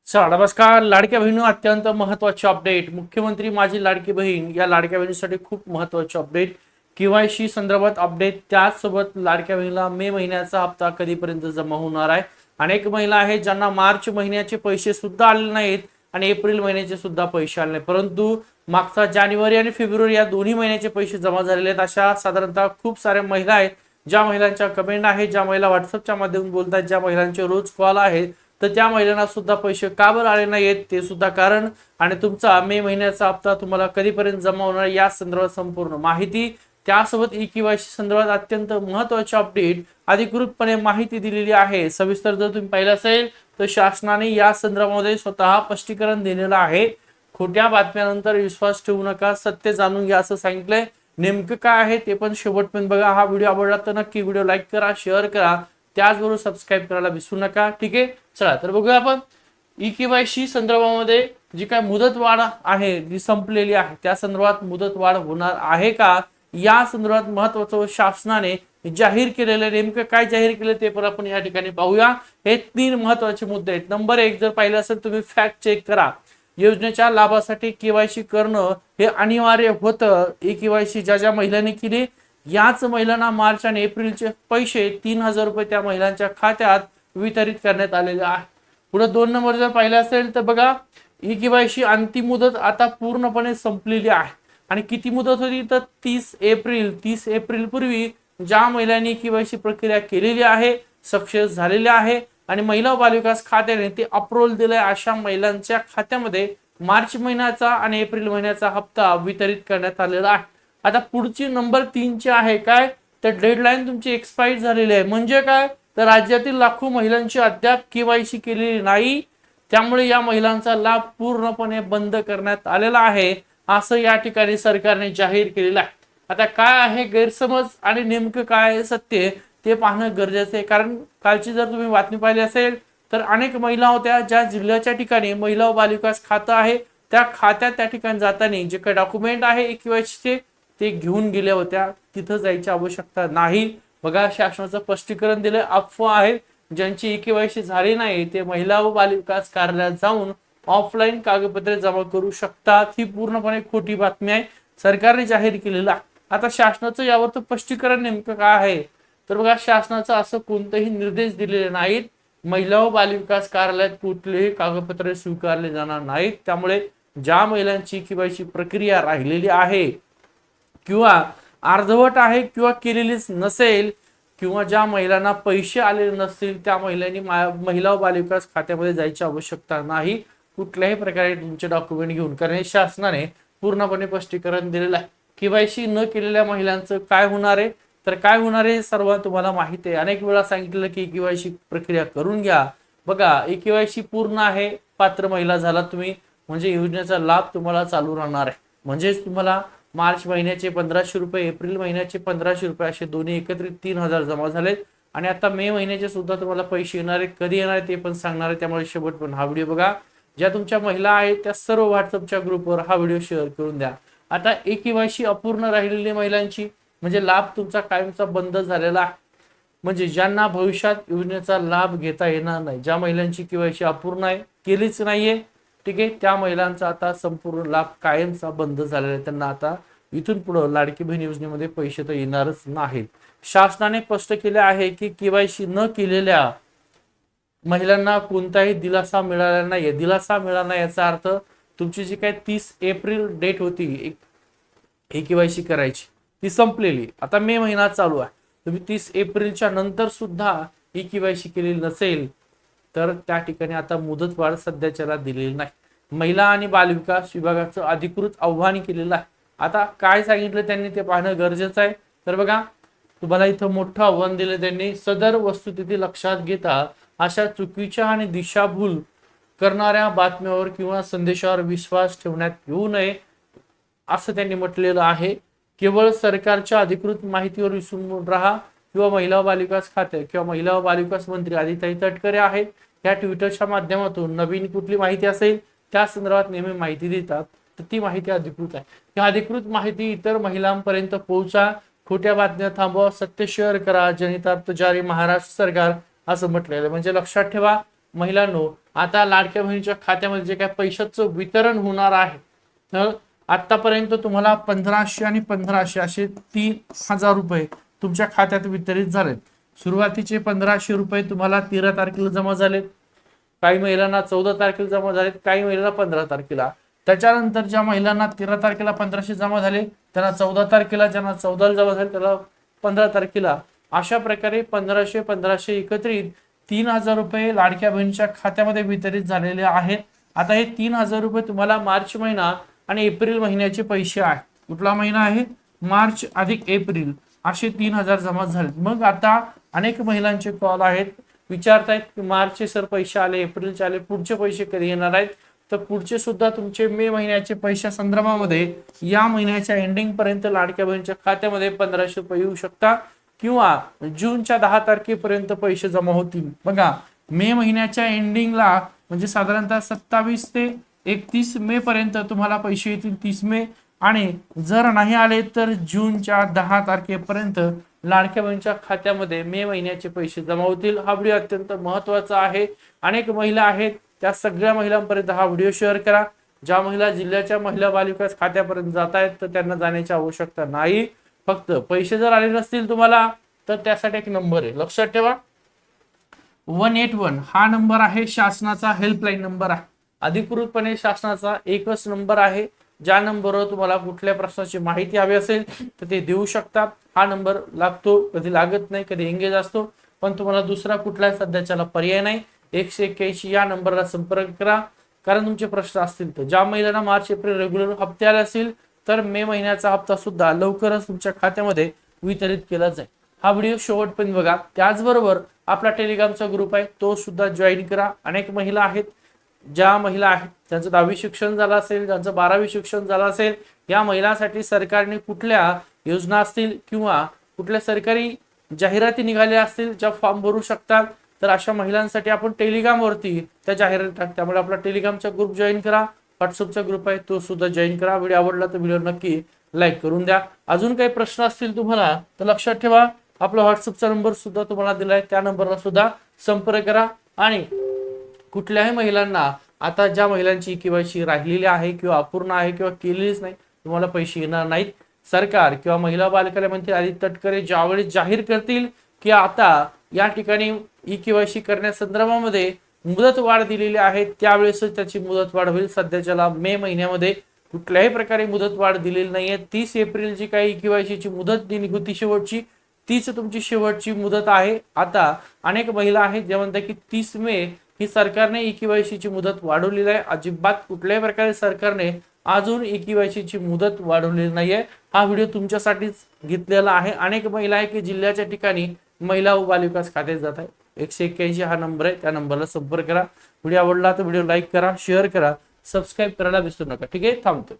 चला नमस्कार. लाडक्या बहिणी अत्यंत महत्त्वाचे अपडेट. मुख्यमंत्री माझी लाडकी बहीण या लाडक्या बहिणीसाठी खूप महत्त्वाचे अपडेट. केवायसी संदर्भात अपडेट. त्याचसोबत लाडक्या बहिणीला मे महिन्याचा हप्ता कधीपर्यंत जमा होणार आहे. अनेक महिला आहेत ज्यांना मार्च महिन्याचे पैसे सुद्धा आले नाहीत आणि एप्रिल महिन्याचे सुद्धा पैसे आले नाही, परंतु मागचा जानेवारी आणि फेब्रुवारी या दोन्ही महिन्याचे पैसे जमा झालेले आहेत. अशा साधारणतः खूप साऱ्या महिला आहेत ज्या महिलांच्या कमेंट आहेत, ज्या महिला व्हॉट्सअपच्या माध्यमातून बोलतात, ज्या महिलांचे रोज कॉल आहेत, तर त्या महिलांना सुद्धा पैसे का बरं आले नाहीत ते सुद्धा कारण आणि तुमचा मे महिन्याचा हप्ता तुम्हाला कधीपर्यंत जमा होणार या संदर्भात संपूर्ण माहिती. त्यासोबत ई केवायसी संदर्भात अत्यंत महत्त्वाचे अपडेट अधिकृतपणे माहिती दिलेली आहे. सविस्तर जर तुम्ही पाहिलं असेल तर शासनाने या संदर्भामध्ये स्वतः स्पष्टीकरण दिलेलं आहे. खोट्या बातम्यांनंतर विश्वास ठेवू नका, सत्य जाणून घ्या असं सांगितलंय. नेमकं काय आहे ते पण शेवटपर्यंत बघा. हा व्हिडिओ आवडला तर नक्की व्हिडिओ लाईक करा, शेअर करा, त्याचबरोबर सबस्क्राईब करायला विसरू नका. ठीक आहे, चला तर बघूया आपण ई केवायसी संदर्भामध्ये जी काय मुदतवाढ आहे जी संपलेली आहे त्या संदर्भात मुदतवाढ होणार आहे का या संदर्भात महत्वाचं शासनाने जाहीर केलेलं. नेमकं काय जाहीर केलं ते पण आपण या ठिकाणी पाहूया. हे 3 महत्वाचे मुद्दे आहेत. नंबर 1, जर पाहिलं असेल तुम्ही फॅक्ट चेक करा. योजनेच्या लाभासाठी केवायसी करणं हे अनिवार्य होतं. ई केवायसी ज्या ज्या महिलांनी केली याच महिलांना मार्च आणि एप्रिलचे पैसे 3000 रुपये त्या महिलांच्या खात्यात वितरित करण्यात आलेले आहे. पुढे 2 नंबर जर पाहिलं असेल तर बघा, ई केवायसी अंतिम मुदत आता पूर्णपणे संपलेली आहे. आणि किती मुदत होती तर 30 एप्रिल. 30 एप्रिल पूर्वी ज्या महिलांनी केवायसी प्रक्रिया केलेली आहे, सक्सेस झालेली आहे आणि महिला व बालविकास खात्याने ते अप्रूव्हल दिलंय, अशा महिलांच्या खात्यामध्ये मार्च महिन्याचा आणि एप्रिल महिन्याचा हप्ता वितरित करण्यात आलेला आहे. आता पुढची नंबर 3 ची आहे काय तर डेडलाईन तुमची एक्सपायर झालेली आहे. म्हणजे काय तर राज्यातील लाखो महिलांची अद्याप केवायसी केलेली नाही, त्यामुळे या महिलांचा लाभ पूर्णपणे बंद करण्यात आलेला आहे असं या ठिकाणी सरकारने जाहीर केलेलं आहे. आता काय आहे गैरसमज आणि नेमकं काय आहे सत्य ते पाहणं गरजेचं आहे. कारण कालची जर तुम्ही बातमी पाहिली असेल तर अनेक महिला होत्या ज्या जिल्ह्याच्या ठिकाणी महिला व बालविकास खातं आहे त्या खात्यात त्या ठिकाणी जाताना जे काही डॉक्युमेंट आहे केवायसीचे ते घेऊन गेल्या होत्या. तिथं जायची आवश्यकता नाही. बघा, शासनाचं स्पष्टीकरण दिलं. अफवा आहे, ज्यांची ई केवायसी झाली नाही ते महिला व बालविकास कार्यालयात जाऊन ऑफलाईन कागदपत्रे जमा करू शकतात. ही पूर्णपणे खोटी बातमी आहे, सरकारने जाहीर केलेला. आता शासनाचं यावर स्पष्टीकरण नेमकं काय आहे तर बघा, शासनाचं असं कोणतेही निर्देश दिलेले नाहीत. महिला व बालविकास कार्यालयात कुठलेही कागदपत्रे स्वीकारले जाणार नाहीत. त्यामुळे ज्या महिलांची केवायसी प्रक्रिया राहिलेली आहे किंवा अर्धवट आहे किंवा केलेलीच नसेल किंवा ज्या महिलांना पैसे आलेले नसतील त्या महिलांनी महिला व बालविकास खात्यामध्ये जायची आवश्यकता नाही कुठल्याही प्रकारे तुमचे डॉक्युमेंट घेऊन. कारण हे शासनाने पूर्णपणे स्पष्टीकरण दिलेलं आहे. केवायसी न केलेल्या महिलांचं काय होणार आहे तर काय होणार आहे सर्व तुम्हाला माहिती आहे. अनेक वेळा सांगितलं की केवायसी प्रक्रिया करून घ्या. बघा, ई केवायसी पूर्ण आहे, पात्र महिला झाला तुम्ही म्हणजे योजनेचा लाभ तुम्हाला चालू राहणार आहे. म्हणजेच तुम्हाला मार्च महिन्याचे 1500 रुपये, एप्रिल महिन्याचे 1500 रुपये असे दोन्ही एकत्रित 3000 जमा झालेत आणि आता मे महिन्याचे सुद्धा तुम्हाला पैसे येणार आहेत. कधी येणार आहे ते पण सांगणार आहे, त्यामुळे शेवट पण हा व्हिडिओ बघा. ज्या तुमच्या महिला आहेत त्या सर्व व्हॉट्सअपच्या ग्रुपवर हा व्हिडिओ शेअर करून द्या. आता ई केवायसी अपूर्ण राहिलेली महिलांची म्हणजे लाभ तुमचा कायमचा बंद झालेला आहे. म्हणजे ज्यांना भविष्यात योजनेचा लाभ घेता येणार नाही, ज्या महिलांची केवायसी अपूर्ण आहे, केलीच नाहीये, ठीक आहे, त्या महिलांचा आता संपूर्ण लाभ कायमचा बंद झालेला आहे. त्यांना आता इथून पुढे लाडकी बहीण योजनेमध्ये पैसे तर येणारच नाहीत. शासनाने स्पष्ट केले आहे की केवायसी न केलेल्या महिलांना कोणताही दिलासा मिळाला नाहीये. दिलासा मिळाला नाही याचा अर्थ तुमची जी काही 30 एप्रिल डेट होती ई केवायसी करायची ती संपलेली. आता मे महिना चालू आहे, तुम्ही 30 एप्रिलच्या नंतर सुद्धा ई केवायसी केलेली नसेल तर त्या ठिकाणी आता मुदतवाढ सध्याच्याला दिलेली नाही. महिला आणि बालविकास विभागाचं अधिकृत आव्हान केलेलं आहे. आता काय सांगितलं त्यांनी ते पाहणं गरजेचं आहे. तर बघा, तुम्हाला इथं मोठं आव्हान दिलं त्यांनी. सदर वस्तुस्थिती लक्षात घेता अशा चुकीच्या आणि दिशाभूल करणाऱ्या बातम्यावर किंवा संदेशावर विश्वास ठेवण्यात येऊ नये असं त्यांनी म्हटलेलं आहे. केवळ सरकारच्या अधिकृत माहितीवर विसरून राहा किंवा महिला व बालविकास खाते किंवा महिला व बालविकास मंत्री आदिताई तटकरे आहेत या ट्विटरच्या माध्यमातून नवीन कुठली माहिती असेल त्या संदर्भात नेहमी माहिती देतात, तर ती माहिती अधिकृत आहे. ही अधिकृत माहिती इतर महिलांपर्यंत पोहोचा. खोट्या बातम्या थांबवा, सत्य शेअर करा, जनहितार्थ जारी महाराष्ट्र सरकार असं म्हटलेलं. म्हणजे लक्षात ठेवा महिलांनो, आता लाडक्या बहिणीच्या खात्यामध्ये जे काही पैशाचं वितरण होणार आहे, तर आतापर्यंत तुम्हाला 1500 आणि 1500 असे 3000 रुपये तुमच्या खात्यात वितरित झालेत. सुरुवातीचे 1500 रुपये तुम्हाला 13 तारखेला जमा झालेत, काही महिलांना 14 तारखेला जमा झालेत, काही महिलांना 15 तारखेला. त्याच्यानंतर ज्या महिलांना 13 तारखेला 1500 जमा झाले त्यांना 14 तारखेला, ज्यांना 14 जमा झाले त्याला 15 तारखेला, अशा प्रकारे 1500 एकत्रित 3000 रुपये लाडक्या बहिणीच्या खात्यामध्ये वितरित झालेले आहेत. आता हे 3000 रुपये तुम्हाला मार्च महिना आणि एप्रिल महिन्याचे पैसे आहेत. कुठला महिना आहे? मार्च अधिक एप्रिल, असे 3000 जमा झाले. मग आता अनेक महिलांचे कॉल आहेत, विचारतायत की मार्चचे सर पैसे आले, एप्रिलचे आले, पुढचे पैसे कधी येणार आहेत? तर पुढचे सुद्धा तुमचे मे महिन्याचे पैशा संदर्भामध्ये या महिन्याच्या एंडिंग पर्यंत लाडक्या बहिणीच्या खात्यामध्ये 1500 रुपये येऊ शकतात किंवा जूनच्या 10 तारखेपर्यंत पैसे जमा होतील. बघा, मे महिन्याच्या एंडिंगला म्हणजे साधारणतः 27 ते 31 मे पर्यंत तुम्हाला पैसे येतील, 30 मे, आणि जर नाही आले तर जूनच्या 10 तारखेपर्यंत लाडक्या बहिणीच्या खात्यामध्ये मे महिन्याचे पैसे जमा होतील. हा व्हिडिओ अत्यंत महत्त्वाचा आहे. अनेक महिला आहेत, त्या सगळ्या महिलांपर्यंत हा व्हिडिओ शेअर करा. ज्या महिला जिल्ह्याच्या महिला बाल विकास खात्यापर्यंत जात आहेत तर त्यांना जाण्याची आवश्यकता नाही. फक्त पैसे जर आले नसतील तुम्हाला तर त्यासाठी एक नंबर आहे, लक्षात ठेवा, 181 हा नंबर आहे, शासनाचा हेल्पलाईन नंबर आहे. अधिकृतपणे शासनाचा एकच नंबर आहे. ज्या नंबरवर तुम्हाला कुठल्या प्रश्नाची माहिती हवी असेल तर ते देऊ शकता. हा नंबर लागतो, कधी लागत नाही, कधी एंगेज असतो, पण तुम्हाला दुसरा कुठला सध्याच्याला पर्याय नाही. 181 या नंबरला संपर्क करा कारण तुमचे प्रश्न असतील तर. ज्या महिलांना मार्च एप्रिल रेग्युलर हप्ते आले असतील तर मे महिन्याचा हप्ता सुद्धा लवकरच तुमच्या खात्यामध्ये वितरित केला जाईल. हा व्हिडिओ शेवटपर्यंत बघा. त्याचबरोबर आपला टेलिग्रामचा ग्रुप आहे तो सुद्धा जॉईन करा. अनेक महिला आहेत, ज्या महिला आहेत ज्यांचं 10वी शिक्षण झालं असेल, ज्यांचं 12वी शिक्षण झालं असेल, या महिलांसाठी सरकारने कुठल्या योजना असतील किंवा कुठल्या सरकारी जाहिराती निघाल्या असतील ज्या फॉर्म भरू शकतात, तर अशा महिलांसाठी आपण टेलिग्रामवरती त्या जाहिराती टाकतो. त्यामुळे आपला टेलिग्रामचा ग्रुप जॉईन करा. व्हॉट्सअपचा ग्रुप आहे तो सुद्धा जॉईन करा. व्हिडिओ आवडला तर व्हिडिओ नक्की लाईक करून द्या. अजून काही प्रश्न असतील तुम्हाला तर लक्षात ठेवा, आपला व्हॉट्सअपचा नंबर सुद्धा तुम्हाला दिलाय, त्या नंबरला सुद्धा संपर्क करा. आणि कुठल्याही महिलांना आता ज्या महिलांची केवायसी राहिलेली आहे किंवा अपूर्ण आहे किंवा केलेलीच नाही, तुम्हाला पैसे येणार नाहीत. सरकार किंवा महिला बाल कल्याण मंत्री आदित्य तटकरे ज्यावेळेस जाहीर करतील की आता या ठिकाणी केवायसी करण्यासंदर्भामध्ये मुदत वाढ दिलेली आहे, त्यावेळेसच त्याची मुदत वाढ होईल. सध्याच्याला मे महिन्यामध्ये कुठल्याही प्रकारे मुदत वाढ दिलेली नाहीये. 30 एप्रिलची काही केवायसीची मुदत दिली होती शेवटची, तीच तुमची शेवटची मुदत आहे. आता अनेक महिला आहेत ज्या म्हणतात की 30 मे ही सरकारने केवायसीची मुदत वाढवलेली आहे. अजिबात कुठल्याही प्रकारे सरकारने अजून केवायसीची मुदत वाढवलेली नाहीये. हा व्हिडिओ तुमच्यासाठीच घेतलेला आहे. अनेक महिला आहे की जिल्ह्याच्या ठिकाणी महिला व बाल विकास खात्यात जात आहे. 181 हा नंबर आहे, त्या नंबरला संपर्क करा. व्हिडिओ आवडला तर व्हिडिओ लाईक करा, शेअर करा, सबस्क्राईब करायला विसरू नका. ठीक आहे, थांबतो.